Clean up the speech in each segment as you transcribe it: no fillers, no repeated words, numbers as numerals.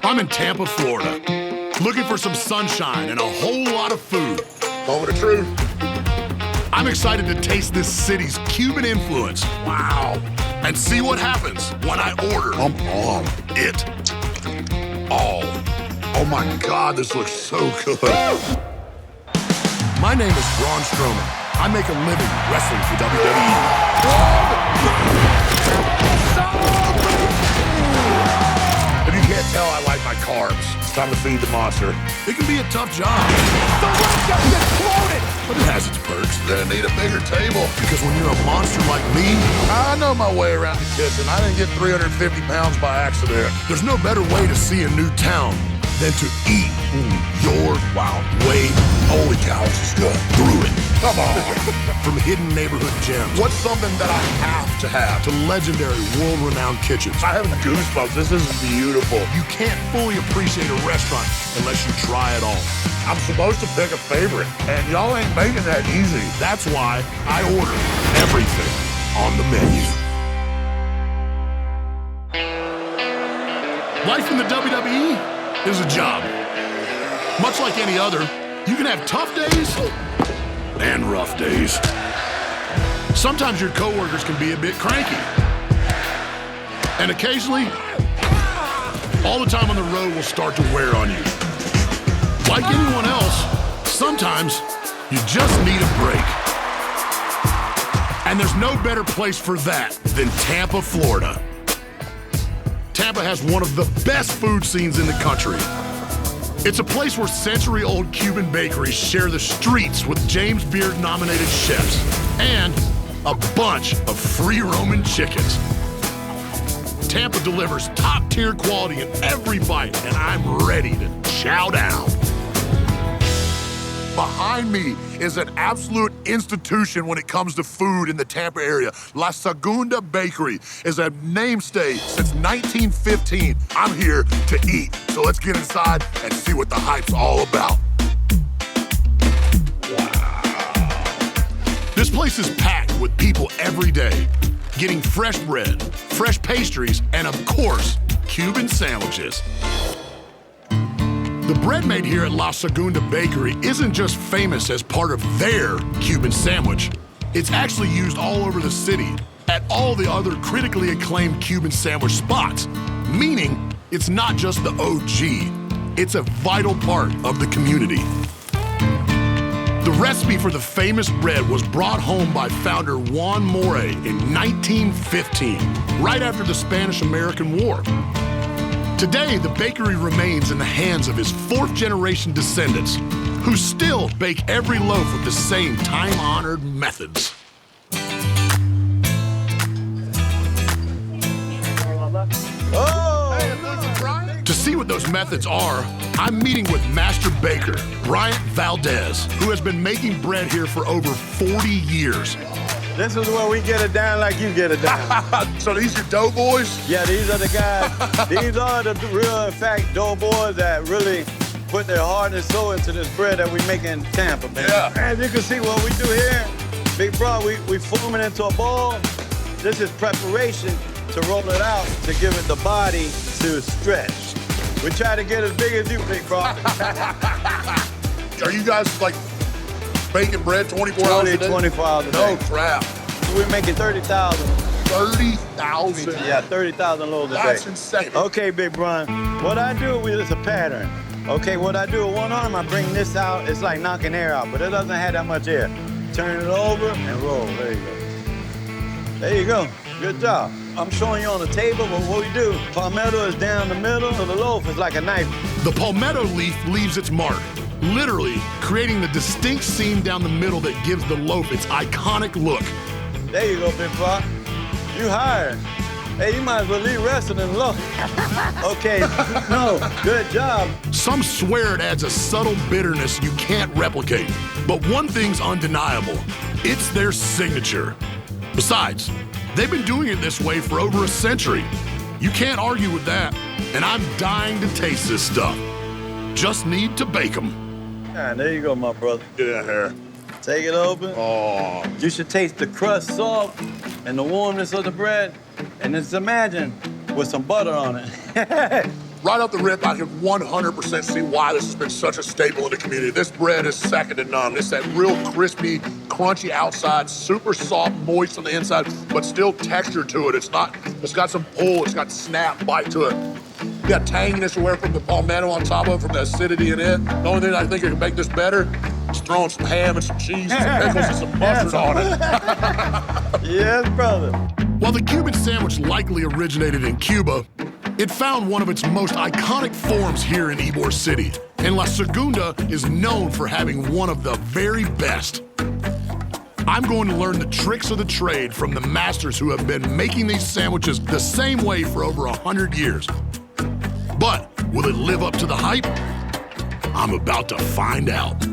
I'm in Tampa, Florida, looking for some sunshine and a whole lot of food. Moment of truth. I'm excited to taste this city's Cuban influence. Wow. And see what happens when I order it all. Oh my God, this looks so good. My name is Braun Strowman. I make a living wrestling for WWE. If you can't tell, I like my carbs. It's time to feed the monster. It can be a tough job. The rest just exploded! But it has its perks. You're gonna need a bigger table. Because when you're a monster like me, I know my way around the kitchen. I didn't get 350 pounds by accident. there's no better way to see a new town than to eat your way Holy cow, this is good. through it. Come on. From hidden neighborhood gems What's something that I have to have? to legendary world-renowned kitchens. I have goosebumps. This is beautiful. You can't fully appreciate a restaurant unless you try it all. I'm supposed to pick a favorite, and y'all ain't making that easy. That's why I order everything on the menu. Life in the WWE is a job. Much like any other, you can have tough days and rough days. Sometimes your coworkers can be a bit cranky. And occasionally, all the time on the road will start to wear on you. Like anyone else, sometimes you just need a break. And there's no better place for that than Tampa, Florida. Tampa has one of the best food scenes in the country. It's a place where century-old Cuban bakeries share the streets with James Beard-nominated chefs and a bunch of free-roaming chickens. Tampa delivers top-tier quality in every bite, and I'm ready to chow down. Behind me is an absolute institution when it comes to food in the Tampa area. La Segunda Bakery is a namestay since 1915. I'm here to eat, so let's get inside and see what the hype's all about. This place is packed with people every day, getting fresh bread, fresh pastries, and of course, Cuban sandwiches. The bread made here at La Segunda Bakery isn't just famous as part of their Cuban sandwich. It's actually used all over the city at all the other critically acclaimed Cuban sandwich spots, meaning it's not just the OG, it's a vital part of the community. The recipe for the famous bread was brought home by founder Juan More in 1915, right after the Spanish-American War. Today, the bakery remains in the hands of his fourth-generation descendants, who still bake every loaf with the same time-honored methods. To see what those methods are, I'm meeting with master baker, Bryant Valdez, who has been making bread here for over 40 years. This is where we get it down like you get it down. So these are dough boys? Yeah, these are the guys. These are the real, in fact, dough boys that really put their heart and soul into this bread that we make in Tampa, man. Yeah. As you can see what we do here, big bro, we form it into a ball. This is preparation to roll it out to give it the body to stretch. We try to get as big as you, big bro. Are you guys like baking bread 24 hours a day? 24 hours a day. No crap. We're making 30,000. 30,000? Yeah, 30,000 loads a day. That's insane. Okay, Big Brian. What I do is a pattern. Okay, what I do with one arm, I bring this out. It's like knocking air out, but it doesn't have that much air. Turn it over and roll. There you go. There you go. Good job. I'm showing you on the table, but what we do, palmetto is down the middle of the loaf. It's like a knife. The palmetto leaf leaves its mark, literally creating the distinct seam down the middle that gives the loaf its iconic look. There you go, Big Bro. You hired. Hey, you might as well leave wrestling and look. Okay, no, good job. Some swear it adds a subtle bitterness you can't replicate, but one thing's undeniable. It's their signature. Besides, they've been doing it this way for over a century. You can't argue with that, and I'm dying to taste this stuff. Just need to bake them. Ah, there you go, my brother. Yeah, here. Take it open. Oh. You should taste the crust soft and the warmness of the bread, and just imagine with some butter on it. right off the rip, I can 100% see why this has been such a staple in the community. This bread is second to none. It's that real crispy, crunchy outside, super soft, moist on the inside, but still texture to it. It's got some pull, it's got snap bite to it. You got tanginess away from the palmetto on top of it, from the acidity in it. The only thing I think can make this better is throwing some ham and some cheese and some pickles and some mustard on it. Yes, brother. While the Cuban sandwich likely originated in Cuba, it found one of its most iconic forms here in Ybor City, and La Segunda is known for having one of the very best. I'm going to learn the tricks of the trade from the masters who have been making these sandwiches the same way for over 100 years. But will it live up to the hype? I'm about to find out.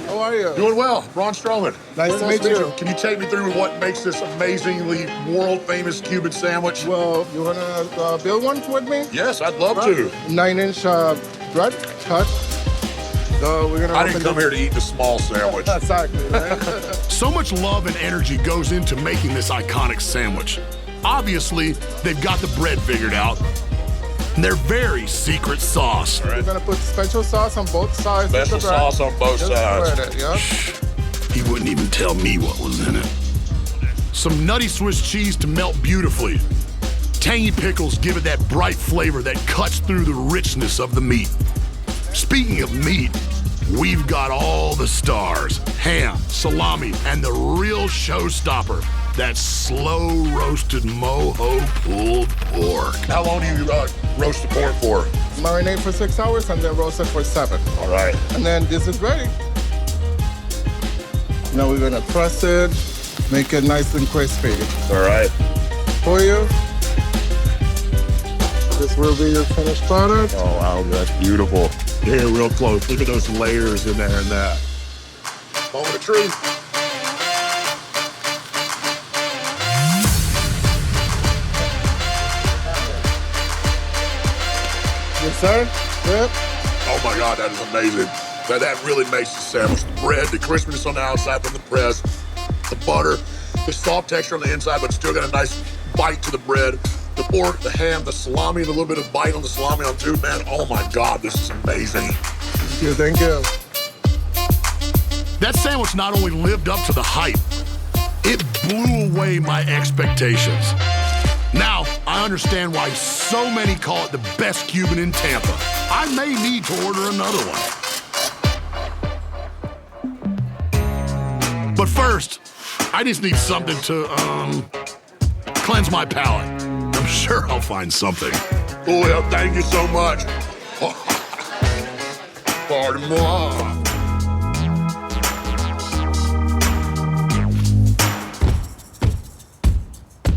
How are you? Doing well, Braun Strowman. Nice to meet you. Can you take me through what makes this amazingly world-famous Cuban sandwich? Well, you wanna build one with me? Yes, I'd love to. 9-inch bread cut. So we're gonna. I didn't come here to eat the small sandwich. Exactly, right? So much love and energy goes into making this iconic sandwich. Obviously, they've got the bread figured out, and their very secret sauce. We're gonna put special sauce on both sides. Special of the bread. sauce on both Just sides. spread it, yeah? He wouldn't even tell me what was in it. Some nutty Swiss cheese to melt beautifully. Tangy pickles give it that bright flavor that cuts through the richness of the meat. Speaking of meat, we've got all the stars: ham, salami, and the real showstopper, that slow-roasted mojo pulled pork. How long do you roast the pork for? Marinate for 6 hours and then roast it for 7. All right. And then this is ready. Now we're gonna press it, make it nice and crispy. All right. For you. This will be your finished product. Oh, wow, that's beautiful. Yeah, real close. Look at those layers in there and that. Moment of truth. Yes, sir. Yep. Oh my God, that is amazing. That really makes the sandwich. The bread, the crispiness on the outside from the press, the butter, the soft texture on the inside, but still got a nice bite to the bread. The pork, the ham, the salami, and a little bit of bite on the salami on too, man. Oh my God, this is amazing. Thank you. That sandwich not only lived up to the hype, it blew away my expectations. Now, I understand why so many call it the best Cuban in Tampa. I may need to order another one. But first, I just need something to, cleanse my palate. I'm sure I'll find something. Oh, yeah, thank you so much. Pardon-moi.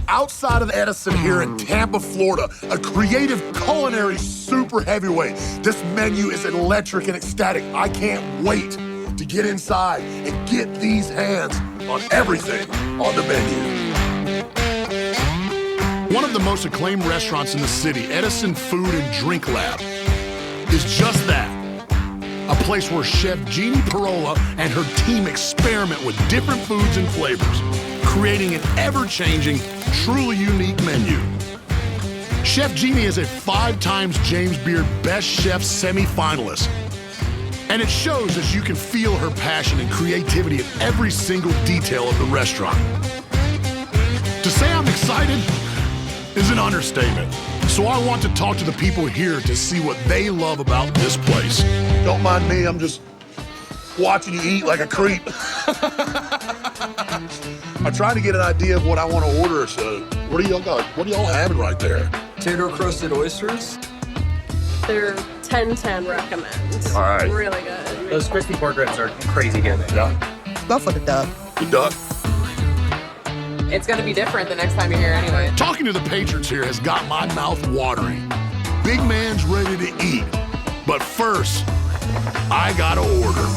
Outside of Edison here in Tampa, Florida, a creative culinary super heavyweight. This menu is electric and ecstatic. I can't wait to get inside and get these hands on everything on the menu. One of the most acclaimed restaurants in the city, Edison Food and Drink Lab, is just that. A place where Chef Jeannie Parola and her team experiment with different foods and flavors, creating an ever-changing, truly unique menu. Chef Jeannie is a 5 times James Beard Best Chef semi-finalist. And it shows as you can feel her passion and creativity in every single detail of the restaurant. To say I'm excited is an understatement. So I want to talk to the people here to see what they love about this place. Don't mind me, I'm just watching you eat like a creep. I'm trying to get an idea of what I want to order. So what do y'all got? What are y'all having right there? Potato crusted oysters. They're 10/10 recommend. All right. Really good. Those crispy pork ribs are crazy good. Yeah. Go for the duck. The duck. It's gonna be different the next time you're here anyway. Talking to the patrons here has got my mouth watering. Big man's ready to eat. But first, I gotta order.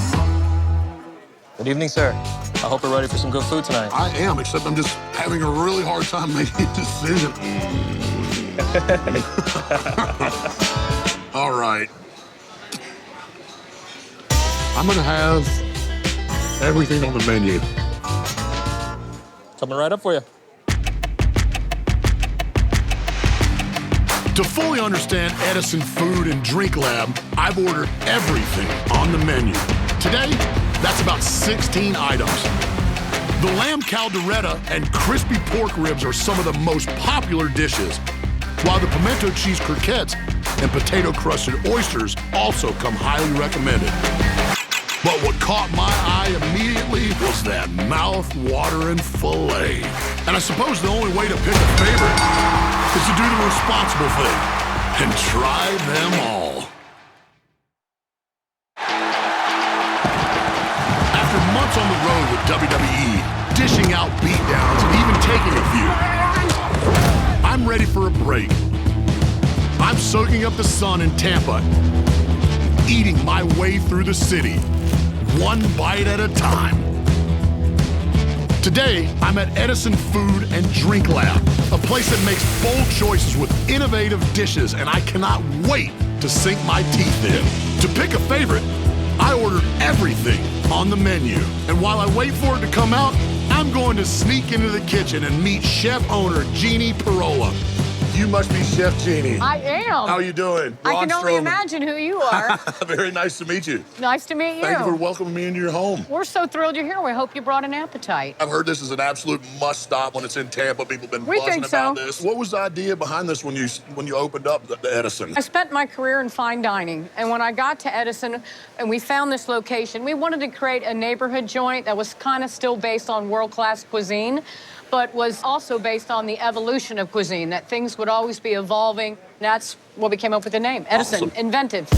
Good evening, sir. I hope we're ready for some good food tonight. I am, except I'm just having a really hard time making a decision. All right. I'm gonna have everything on the menu. Coming right up for you. To fully understand Edison Food and Drink Lab, I've ordered everything on the menu. Today, that's about 16 items. The lamb caldereta and crispy pork ribs are some of the most popular dishes, while the pimento cheese croquettes and potato-crusted oysters also come highly recommended. But what caught my eye immediately was that mouth-watering filet. And I suppose the only way to pick a favorite is to do the responsible thing and try them all. After months on the road with WWE, dishing out beatdowns and even taking a few, I'm ready for a break. I'm soaking up the sun in Tampa, eating my way through the city, one bite at a time. Today, I'm at Edison Food and Drink Lab, a place that makes bold choices with innovative dishes, and I cannot wait to sink my teeth in. To pick a favorite, I ordered everything on the menu. And while I wait for it to come out, I'm going to sneak into the kitchen and meet chef owner Jeannie Parola. You must be Chef Jeannie. I am. How are you doing? I Braun can only Strowman. imagine who you are. Very nice to meet you. Nice to meet you. Thank you for welcoming me into your home. We're so thrilled you're here. We hope you brought an appetite. I've heard this is an absolute must-stop when it's in Tampa. People have been We buzzing think so. about this. What was the idea behind this when you opened up the Edison? I spent my career in fine dining, and when I got to Edison and we found this location, we wanted to create a neighborhood joint that was kind of still based on world-class cuisine, but was also based on the evolution of cuisine, that things would always be evolving. That's what we came up with the name, Edison. Awesome. Inventive.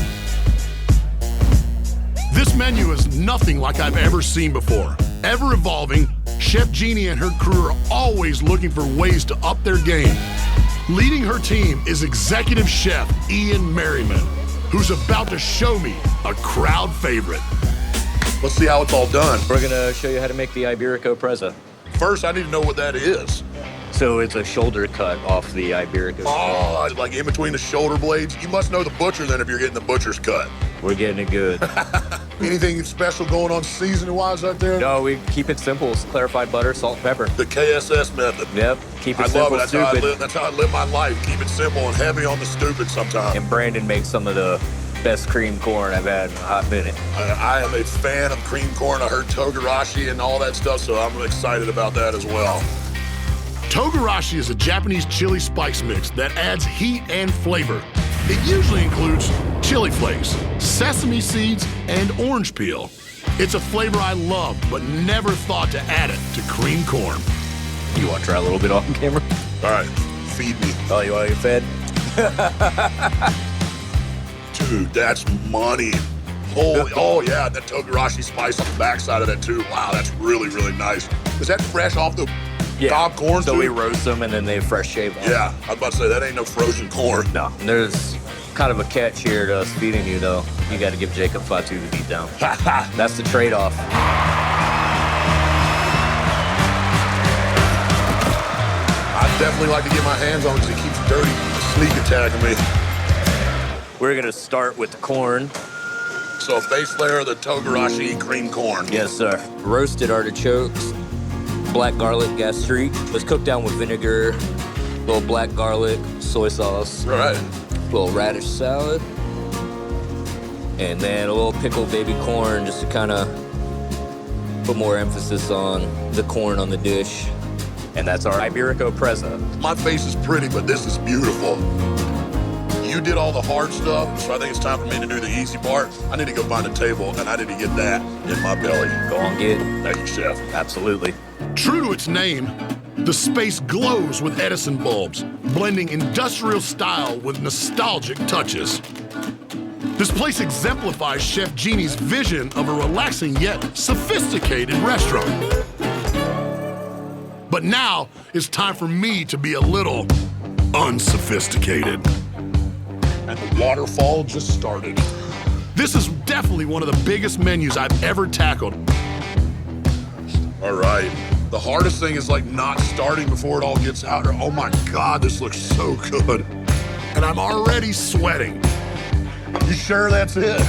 This menu is nothing like I've ever seen before. Ever evolving, Chef Jeannie and her crew are always looking for ways to up their game. Leading her team is executive chef Ian Merriman, who's about to show me a crowd favorite. Let's see how it's all done. We're gonna show you how to make the Iberico Preza. First, I need to know what that is. So it's a shoulder cut off the Iberico. Oh, like in between the shoulder blades. You must know the butcher then if you're getting the butcher's cut. We're getting it good. Anything special going on seasoning-wise out there? No, we keep it simple. It's clarified butter, salt, and pepper. The KSS method. Yep, keep it I simple, love it. That's stupid. that's how I live my life. Keep it simple and heavy on the stupid sometimes. And Brandon makes some of the best cream corn I've had in a hot minute. I am a fan of cream corn. I heard togarashi and all that stuff, so I'm excited about that as well. Togarashi is a Japanese chili spice mix that adds heat and flavor. It usually includes chili flakes, sesame seeds, and orange peel. It's a flavor I love, but never thought to add it to cream corn. You want to try a little bit on camera? All right, feed me. Oh, you want to get fed? Dude, that's money. Holy, oh yeah, that togarashi spice on the backside of that too. Wow, that's really, really nice. Is that fresh off the cob corn So too? we roast them and then they fresh shave them. Yeah, I was about to say, that ain't no frozen corn. No, and there's kind of a catch here to us feeding you though. You got to give Jacob Fatu the beat down. That's the trade-off. I'd definitely like to get my hands on it because it keeps dirty sneak attacking me. We're gonna start with the corn. So a base layer of the togarashi cream corn. Yes, sir. Roasted artichokes, black garlic gastrique. Was cooked down with vinegar, little black garlic, soy sauce, Right. little radish salad, and then a little pickled baby corn just to kind of put more emphasis on the corn on the dish. And that's our Iberico Preza. My face is pretty, but this is beautiful. You did all the hard stuff, so I think it's time for me to do the easy part. I need to go find a table, and I need to get that in my belly. Go on, get it. Thank you, Chef. Absolutely. True to its name, the space glows with Edison bulbs, blending industrial style with nostalgic touches. This place exemplifies Chef Jeannie's vision of a relaxing yet sophisticated restaurant. But now it's time for me to be a little unsophisticated. And the waterfall just started. This is definitely one of the biggest menus I've ever tackled. All right. The hardest thing is like not starting before it all gets out. Or, oh my God, this looks so good. And I'm already sweating. You sure that's it?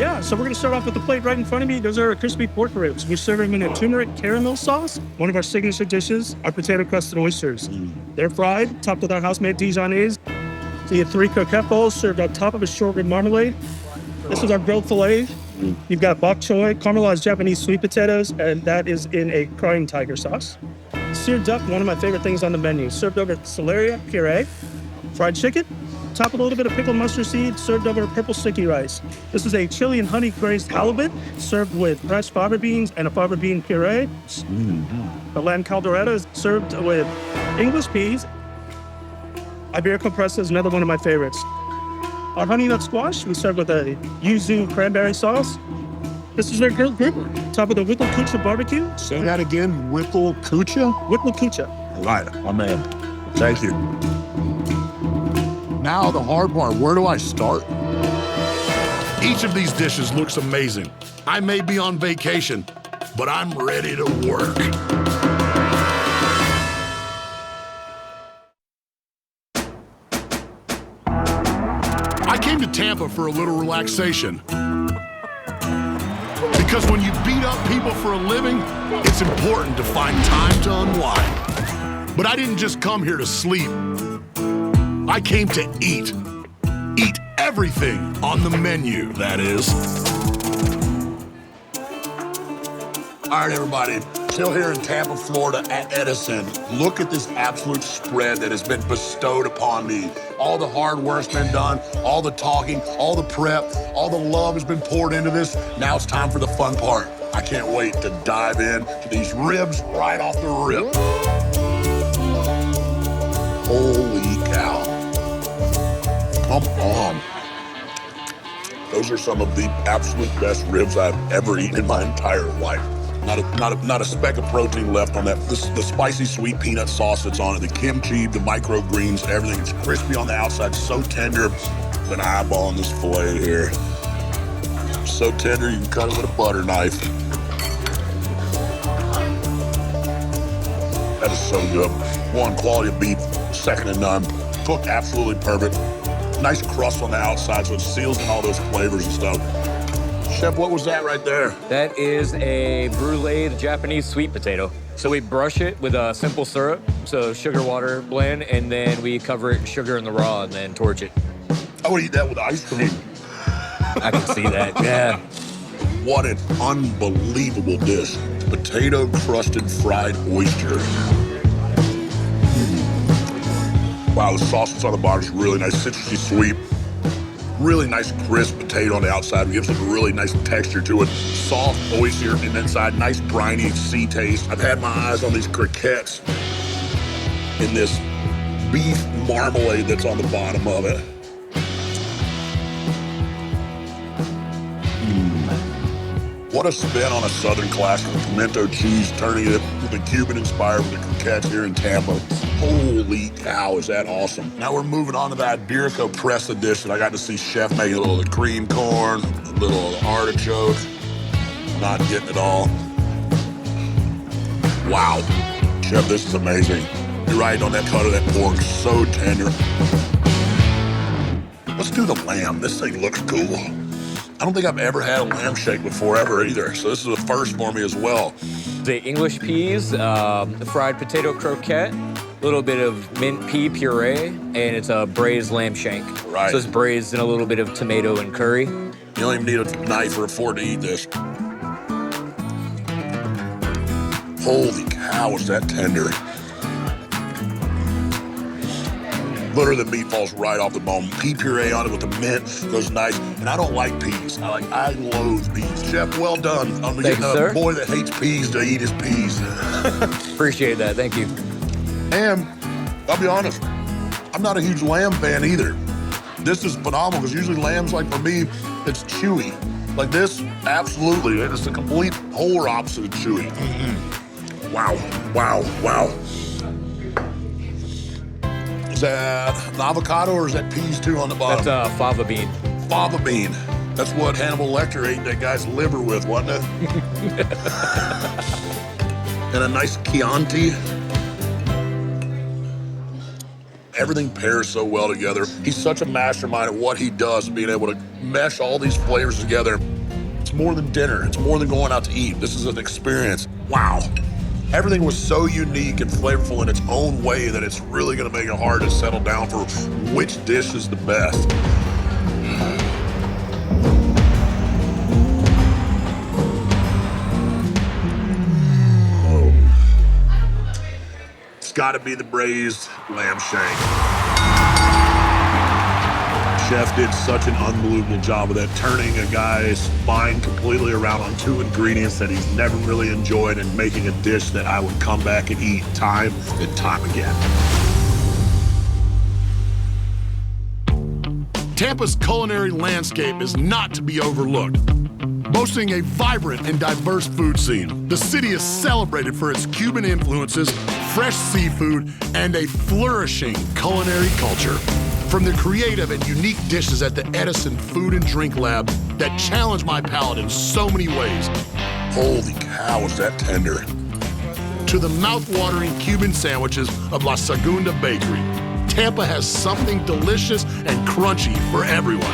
Yeah, so we're gonna start off with the plate right in front of me. Those are our crispy pork ribs. We serve them in a turmeric caramel sauce. One of our signature dishes, our potato crusted oysters. They're fried, topped with our house-made Dijonnaise. So you have 3 croquette bowls served on top of a short rib marmalade. This is our grilled filet. You've got bok choy, caramelized Japanese sweet potatoes, and that is in a crying tiger sauce. Seared duck, one of my favorite things on the menu. Served over celeriac puree, fried chicken, top with a little bit of pickled mustard seed, served over purple sticky rice. This is a chili and honey braised halibut, served with fresh fava beans and a fava bean puree. The lamb caldereta is served with English peas. Iberico pressa is another one of my favorites. Our honey nut squash, we serve with a yuzu cranberry sauce. This is our grilled grouper, top with a Whittle Kucha barbecue. Say that again, Whittle Kucha? Whittle Kucha. All right, my man. Thank you. Now the hard part, where do I start? Each of these dishes looks amazing. I may be on vacation, but I'm ready to work. I came to Tampa for a little relaxation. Because when you beat up people for a living, it's important to find time to unwind. But I didn't just come here to sleep. I came to eat. Eat everything on the menu, that is. All right, everybody. Still here in Tampa, Florida at Edison. Look at this absolute spread that has been bestowed upon me. All the hard work's been done, all the talking, all the prep, all the love has been poured into this. Now it's time for the fun part. I can't wait to dive in to these ribs right off the rip. Holy cow. Come on. Those are some of the absolute best ribs I've ever eaten in my entire life. Not a speck of protein left on that. The spicy sweet peanut sauce that's on it, the kimchi, the microgreens, everything. It's crispy on the outside, so tender. An eyeball on this filet here. So tender, you can cut it with a butter knife. That is so good. One, quality of beef, second to none. Cooked absolutely perfect. Nice crust on the outside, so it seals in all those flavors and stuff. Chef, what was that right there? That is a brulee Japanese sweet potato. So we brush it with a simple syrup, so sugar water blend, and then we cover it in sugar in the raw and then torch it. I would eat that with ice cream. I can see that, yeah. What an unbelievable dish. Potato crusted fried oyster. Wow, the sauce that's on the bottom is really nice, citrusy sweet. Really nice crisp potato on the outside. It gives it a really nice texture to it. Soft oyster and inside, nice briny sea taste. I've had my eyes on these croquettes and this beef marmalade that's on the bottom of it. What a spin on a Southern classic with pimento cheese, turning it with the Cuban inspired with the croquettes here in Tampa. Holy cow, is that awesome. Now we're moving on to that Iberico pressa dish that I got to see Chef make. A little of the cream corn, a little of the artichoke. Not getting it all. Wow. Chef, this is amazing. You're right on that cut of that pork, so tender. Let's do the lamb. This thing looks cool. I don't think I've ever had a lamb shake before, ever either. So this is a first for me as well. The English peas, fried potato croquette, a little bit of mint pea puree, and it's a braised lamb shank. Right. So it's braised in a little bit of tomato and curry. You don't even need a knife or a fork to eat this. Holy cow, is that tender. Literally, the meat falls right off the bone. Pea puree on it with the mint goes nice. And I don't like peas. I loathe peas. Chef, well done. I'm getting a boy that hates peas to eat his peas. Appreciate that. Thank you. And I'll be honest, I'm not a huge lamb fan either. This is phenomenal because usually lambs, like for me, it's chewy. Like this, absolutely. It's the complete polar opposite of chewy. Wow, wow, wow. Is that an avocado or is that peas too on the bottom? That's fava bean. Fava bean. That's what Hannibal Lecter ate that guy's liver with, wasn't it? And a nice Chianti. Everything pairs so well together. He's such a mastermind at what he does, being able to mesh all these flavors together. It's more than dinner. It's more than going out to eat. This is an experience. Wow. Everything was so unique and flavorful in its own way that it's really gonna make it hard to settle down for which dish is the best. Oh. It's gotta be the braised lamb shank. Chef did such an unbelievable job of that, turning a guy's mind completely around on two ingredients that he's never really enjoyed and making a dish that I would come back and eat time and time again. Tampa's culinary landscape is not to be overlooked. Boasting a vibrant and diverse food scene, the city is celebrated for its Cuban influences, fresh seafood, and a flourishing culinary culture. From the creative and unique dishes at the Edison Food and Drink Lab that challenge my palate in so many ways. Holy cow, is that tender. To the mouth-watering Cuban sandwiches of La Segunda Bakery, Tampa has something delicious and crunchy for everyone.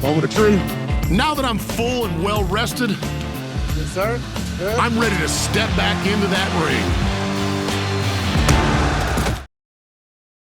Moment of truth. Now that I'm full and well-rested, Yes, sir. Good. I'm ready to step back into that ring.